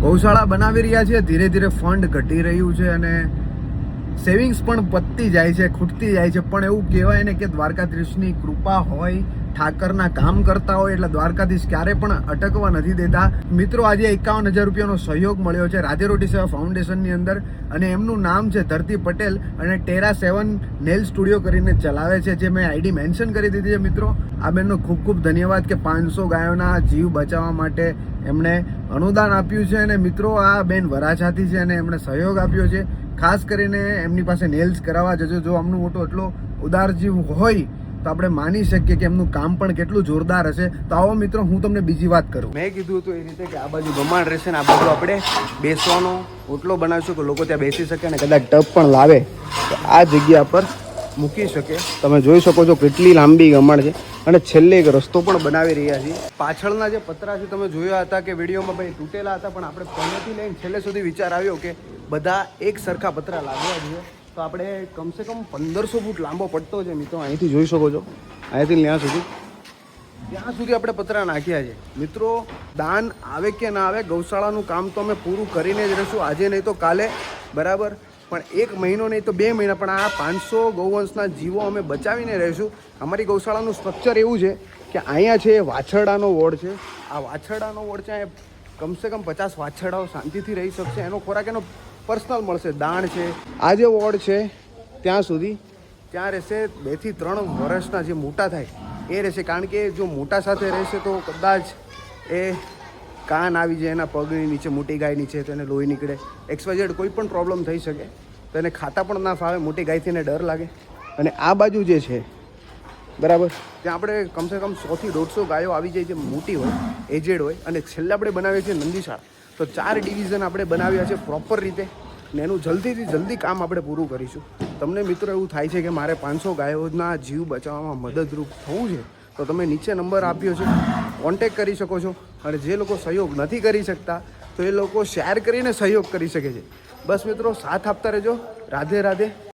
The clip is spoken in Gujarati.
ગૌશાળા બનાવી રહ્યા છે, ધીરે ધીરે ફંડ ઘટી રહ્યું છે અને સેવિંગ્સ પણ પતતી જાય છે, ખૂટતી જાય છે. પણ એવું કહેવાય ને કે દ્વારકાધીશની કૃપા હોય, ઠાકરના કામ કરતા હોય એટલે દ્વારકાધીશ ક્યારે પણ અટકવા નથી દેતા. મિત્રો, આજે 51,000 રૂપિયાનો સહયોગ મળ્યો છે રાધે રોટી સેવા ફાઉન્ડેશનની અંદર અને એમનું નામ છે ધરતી પટેલ અને ટેરા 7 નેલ સ્ટુડિયો કરીને ચલાવે છે, જે મેં આઈડી મેન્શન કરી દીધી છે. મિત્રો, આ બેનનો ખૂબ ખૂબ ધન્યવાદ કે 500 ગાયોના જીવ બચાવવા માટે એમણે અનુદાન આપ્યું છે. અને મિત્રો, આ બેન વરાછાથી છે અને એમણે સહયોગ આપ્યો છે. ખાસ કરીને એમની પાસે નેલ્સ કરાવવા જજો. જો આમનું મોટો એટલો ઉદાર જીવ હોય તો આપણે માની શકીએ કે એમનું કામ પણ કેટલું જોરદાર હશે. તો આવો મિત્રો, હું તમને બીજી વાત કરું. મેં કીધું હતું એ રીતે કે આ બાજુ ગમાણ રહેશે ને આ બાજુ આપણે બેસવાનો ઓટલો બનાવીશું કે લોકો ત્યાં બેસી શકે અને કદાચ ટબ પણ લાવે તો આ જગ્યા પર મૂકી શકે. તમે જોઈ શકો છો કેટલી લાંબી ગમાણ છે અને છેલ્લે એક રસ્તો પણ બનાવી રહ્યા છીએ. પાછળના જે પતરા છે તમે જોયા હતા કે વિડીયોમાં ભાઈ તૂટેલા હતા, પણ આપણે પહેલેથી લઈને છેલ્લે સુધી વિચાર આવ્યો કે બધા એક સરખા પતરા લાગવા જોઈએ. તો આપણે કમસે કમ 1500 ફૂટ લાંબો પટ્ટો છે મિત્રો, અહીંથી જોઈ શકો છો, અહીંથી ત્યાં સુધી આપણે પતરા નાખ્યા છે. મિત્રો, દાન આવે કે ના આવે, ગૌશાળાનું કામ તો અમે પૂરું કરીને જ રહીશું, આજે નહીં તો કાલે, બરાબર. પણ 1 મહિનો નહીં તો 2 મહિના, પણ આ 500 ગૌવંશના જીવો અમે બચાવીને રહીશું. અમારી ગૌશાળાનું સ્ટ્રક્ચર એવું છે કે અહીંયા છે વાછરડાનો વોર્ડ છે. આ વાછરડાનો વોર્ડ છે, અહીંયા કમસે કમ 50 વાછરડાઓ શાંતિથી રહી શકશે. એનો ખોરાક એનો પર્સનલ મળશે, દાણ છે. આ જે વોર્ડ છે ત્યાં સુધી ત્યાં રહેશે 2 થી 3 વર્ષના જે મોટા થાય એ રહેશે. કારણ કે જો મોટા સાથે રહેશે તો કદાચ એ કાન આવી જાય એના પગની નીચે, મોટી ગાય નીચે, તો એને લોહી નીકળે, XYZ કોઈ પણ પ્રોબ્લેમ થઈ શકે. તો એને ખાતા પણ ના ફાવે, મોટી ગાયથી એને ડર લાગે. અને આ બાજુ જે છે, બરાબર, ત્યાં આપણે કમસે કમ 100 થી 150 ગાયો આવી જાય, જે મોટી હોય, એજેડ હોય. અને છેલ્લે આપણે બનાવીએ છીએ નંદીશાળા. તો 4 ડિવિઝન આપણે બનાવ્યા છે પ્રોપર રીતે ને એનું જલ્દીથી જલ્દી કામ આપણે પૂરું કરીશું. તમને મિત્રો એવું થાય છે કે મારે 500 ગાયોના જીવ બચાવવામાં મદદરૂપ થવું છે, તો તમે નીચે નંબર આપ્યો છે, કોન્ટેક કરી શકો છો. અને જે લોકો સહયોગ નથી કરી શકતા તો એ લોકો શેર કરીને સહયોગ કરી શકે છે. બસ મિત્રો, સાથ આપતા રહેજો. રાધે રાધે.